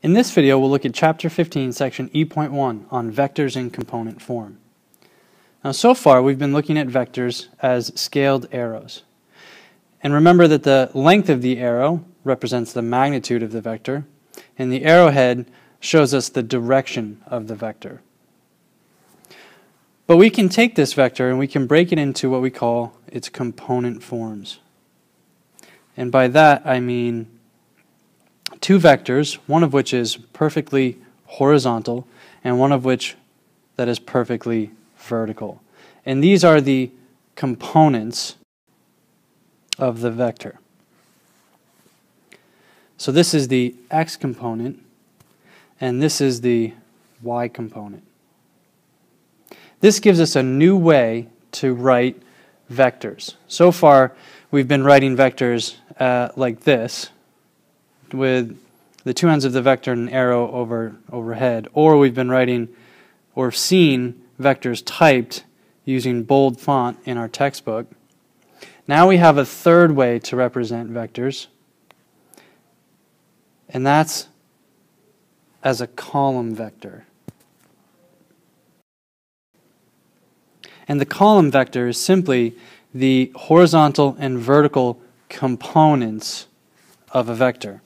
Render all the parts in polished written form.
In this video, we'll look at Chapter 15, Section E.1 on vectors in component form. Now, so far, we've been looking at vectors as scaled arrows. And remember that the length of the arrow represents the magnitude of the vector, and the arrowhead shows us the direction of the vector. But we can take this vector and we can break it into what we call its component forms. And by that, I mean two vectors, one of which is perfectly horizontal and one of which that is perfectly vertical. And these are the components of the vector. So this is the x component and this is the y component. This gives us a new way to write vectors. So far, we've been writing vectors like this, with the two ends of the vector and an arrow overhead, or we've been writing or seen vectors typed using bold font in our textbook. Now we have a third way to represent vectors, and that's as a column vector. And the column vector is simply the horizontal and vertical components of a vector.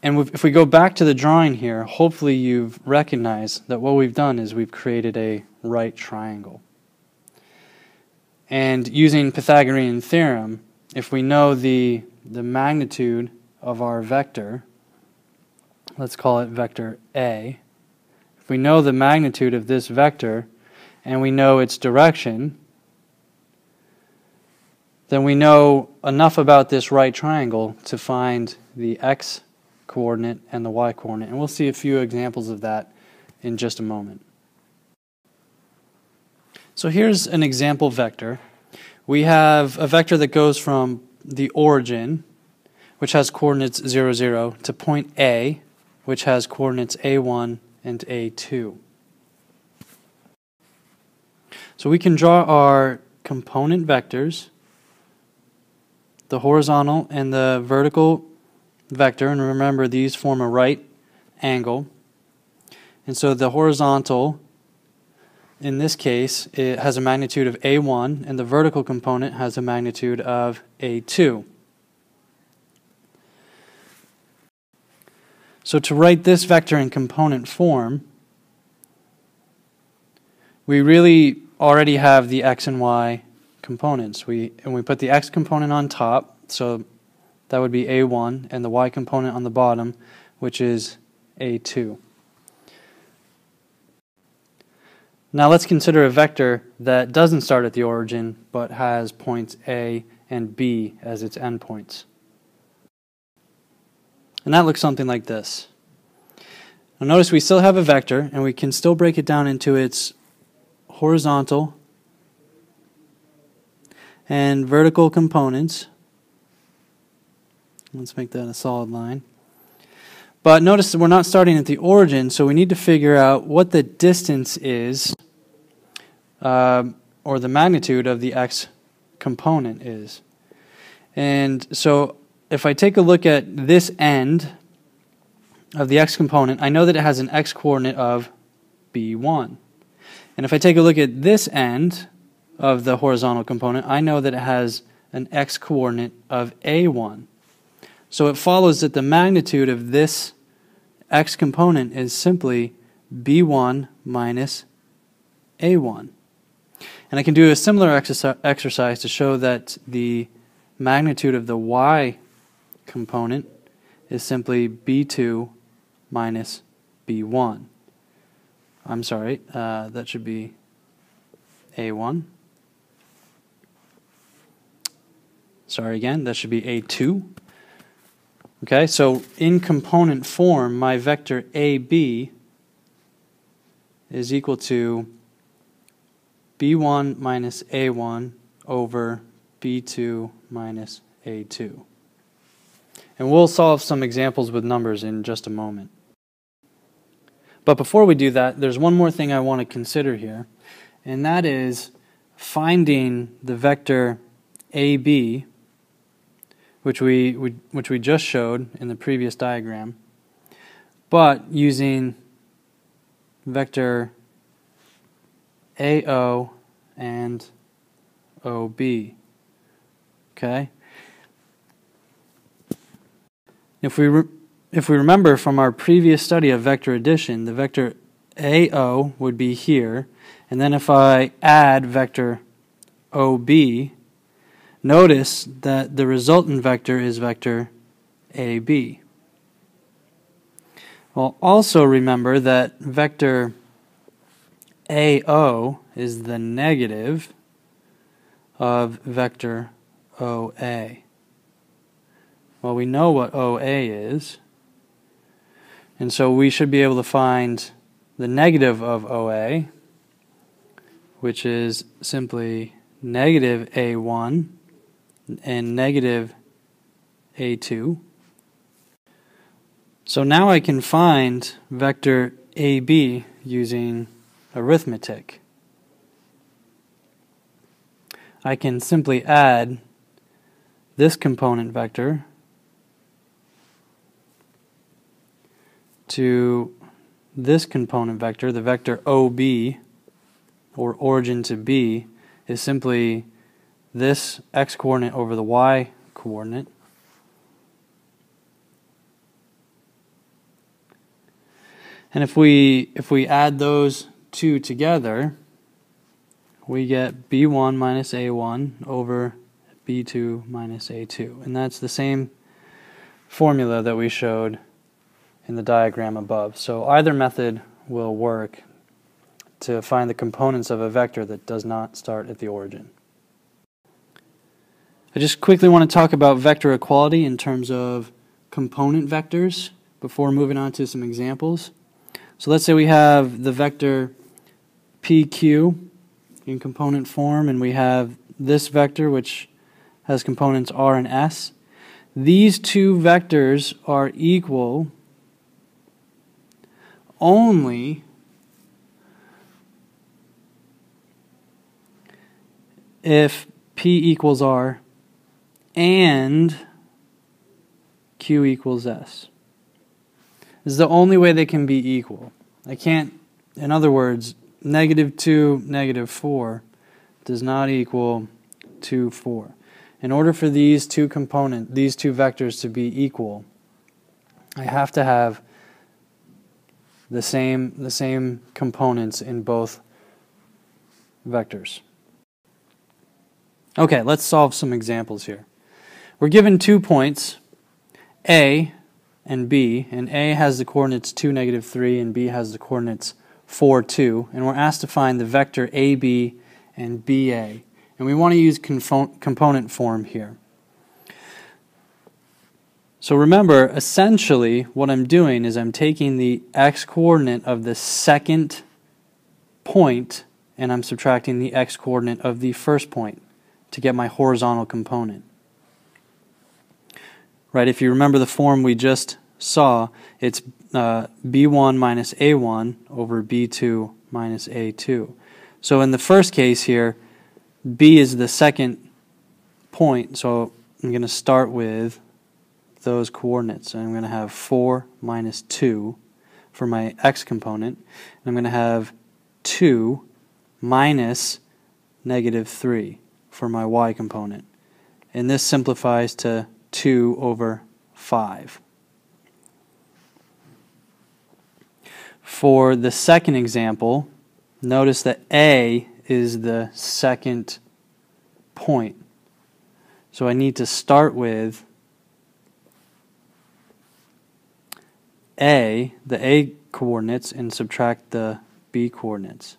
And if we go back to the drawing here, hopefully you've recognized that what we've done is we've created a right triangle. And using Pythagorean theorem, if we know the magnitude of our vector, let's call it vector A, if we know the magnitude of this vector and we know its direction, then we know enough about this right triangle to find the x coordinate and the y coordinate. And we'll see a few examples of that in just a moment. So here's an example vector. We have a vector that goes from the origin, which has coordinates 0, 0, to point A, which has coordinates A1 and A2. So we can draw our component vectors, the horizontal and the vertical vector, and remember these form a right angle. And so the horizontal, in this case, it has a magnitude of A1, and the vertical component has a magnitude of A2. So to write this vector in component form, we really already have the x and y components. We put the x component on top, so that would be A1, and the y component on the bottom, which is A2. Now let's consider a vector that doesn't start at the origin, but has points A and B as its endpoints. And that looks something like this. Now notice we still have a vector, and we can still break it down into its horizontal and vertical components. Let's make that a solid line. But notice that we're not starting at the origin, so we need to figure out what the distance is, or the magnitude of the x component is. And so if I take a look at this end of the x component, I know that it has an x coordinate of B1. And if I take a look at this end of the horizontal component, I know that it has an x coordinate of A1. So it follows that the magnitude of this x component is simply B1 minus A1. And I can do a similar exercise to show that the magnitude of the y component is simply B2 minus B1. I'm sorry, that should be A1. Sorry again, that should be A2. Okay, so in component form, my vector AB is equal to B1 minus A1 over B2 minus A2. And we'll solve some examples with numbers in just a moment. But before we do that, there's one more thing I want to consider here, and that is finding the vector AB, which we just showed in the previous diagram. but using vector AO and OB. Okay? If we remember from our previous study of vector addition, the vector AO would be here, and then if I add vector OB, notice that the resultant vector is vector AB. Well, also remember that vector AO is the negative of vector OA. Well, we know what OA is, and so we should be able to find the negative of OA, which is simply negative A1 and negative A2. So now I can find vector AB using arithmetic. I can simply add this component vector to this component vector. The vector OB, or origin to B, is simply this x-coordinate over the y-coordinate. And if we add those two together, we get B1 minus A1 over B2 minus A2. And that's the same formula that we showed in the diagram above. So either method will work to find the components of a vector that does not start at the origin. I just quickly want to talk about vector equality in terms of component vectors before moving on to some examples. So let's say we have the vector PQ in component form, and we have this vector which has components R and S. These two vectors are equal only if P equals R and Q equals S. This is the only way they can be equal. I can't, in other words, negative 2, negative 4 does not equal 2, 4. In order for these two vectors to be equal, I have to have the same components in both vectors. Okay, let's solve some examples here. We're given 2 points, A and B, and A has the coordinates 2, negative 3, and B has the coordinates 4, 2, and we're asked to find the vector AB and BA. And we want to use component form here. So remember, essentially what I'm doing is I'm taking the x-coordinate of the second point and I'm subtracting the x-coordinate of the first point to get my horizontal component. Right, if you remember the form we just saw, it's B1 minus A1 over B2 minus A2. So in the first case here, B is the second point, so I'm going to start with those coordinates. So I'm going to have 4 minus 2 for my x component, and I'm going to have 2 minus negative 3 for my y component. And this simplifies to 2 over 5. For the second example, notice that A is the second point. So I need to start with A, the A coordinates, and subtract the B coordinates.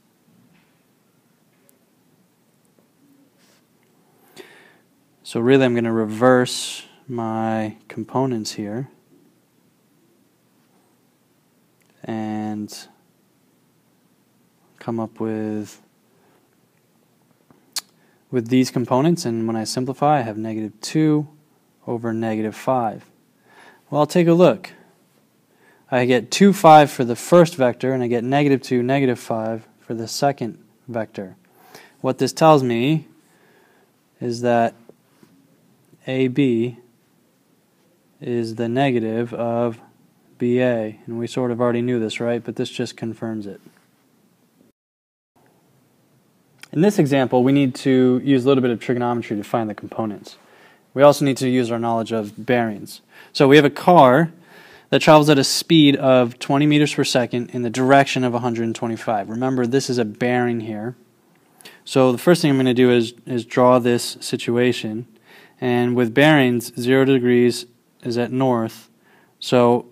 So really I'm going to reverse my components here and come up with these components, and when I simplify I have negative 2 over negative 5. Well, I'll take a look. I get 2, 5 for the first vector, and I get negative 2, negative 5 for the second vector. What this tells me is that AB is the negative of BA. And we sort of already knew this, right? But this just confirms it. In this example, we need to use a little bit of trigonometry to find the components. We also need to use our knowledge of bearings. So we have a car that travels at a speed of 20 meters per second in the direction of 125. Remember, this is a bearing here. So the first thing I'm going to do is draw this situation. And with bearings, 0 degrees is at north. So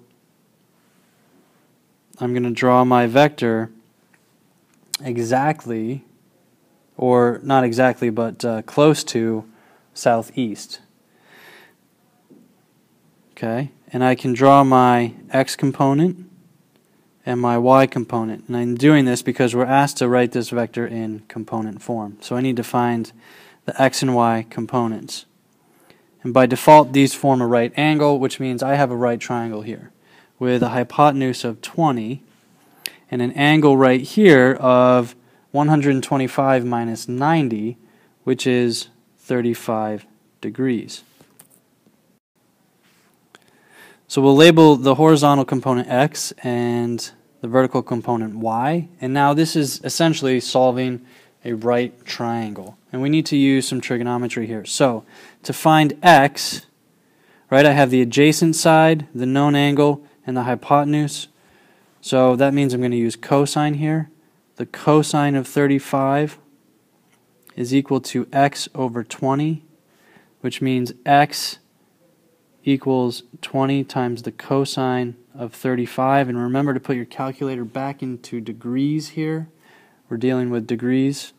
I'm going to draw my vector exactly, or not exactly, but close to southeast. Okay, and I can draw my x component and my y component. And I'm doing this because we're asked to write this vector in component form. So I need to find the x and y components. And by default, these form a right angle, which means I have a right triangle here with a hypotenuse of 20 and an angle right here of 125 minus 90, which is 35 degrees. So we'll label the horizontal component x and the vertical component y. And now this is essentially solving a right triangle. And we need to use some trigonometry here. So to find x, right, I have the adjacent side, the known angle, and the hypotenuse. So that means I'm going to use cosine here. The cosine of 35 is equal to x over 20, which means x equals 20 times the cosine of 35. And remember to put your calculator back into degrees here. We're dealing with degrees.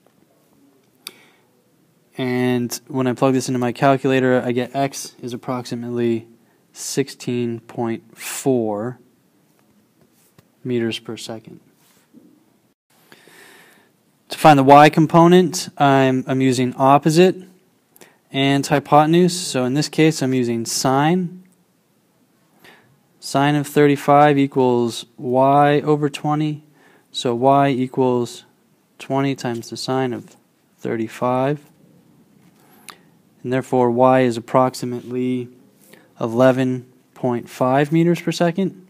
And when I plug this into my calculator, I get x is approximately 16.4 meters per second. To find the y component, I'm using opposite and hypotenuse. So in this case, I'm using sine. Sine of 35 equals y over 20. So y equals 20 times the sine of 35. And therefore, y is approximately 11.5 meters per second.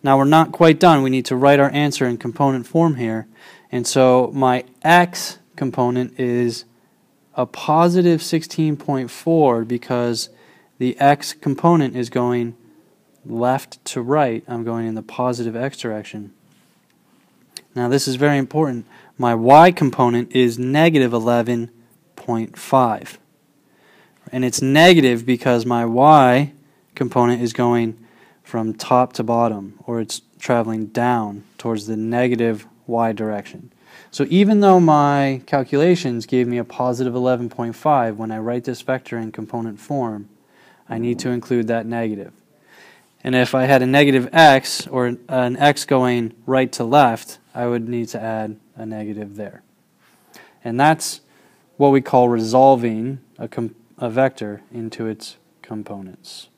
Now, we're not quite done. We need to write our answer in component form here. And so my x component is a positive 16.4 because the x component is going left to right. I'm going in the positive x direction. Now this is very important. My y component is negative 11.5. And it's negative because my y component is going from top to bottom, or it's traveling down towards the negative y direction. So even though my calculations gave me a positive 11.5, when I write this vector in component form, I need to include that negative. And if I had a negative x, or an x going right to left, I would need to add a negative there. And that's what we call resolving a vector into its components.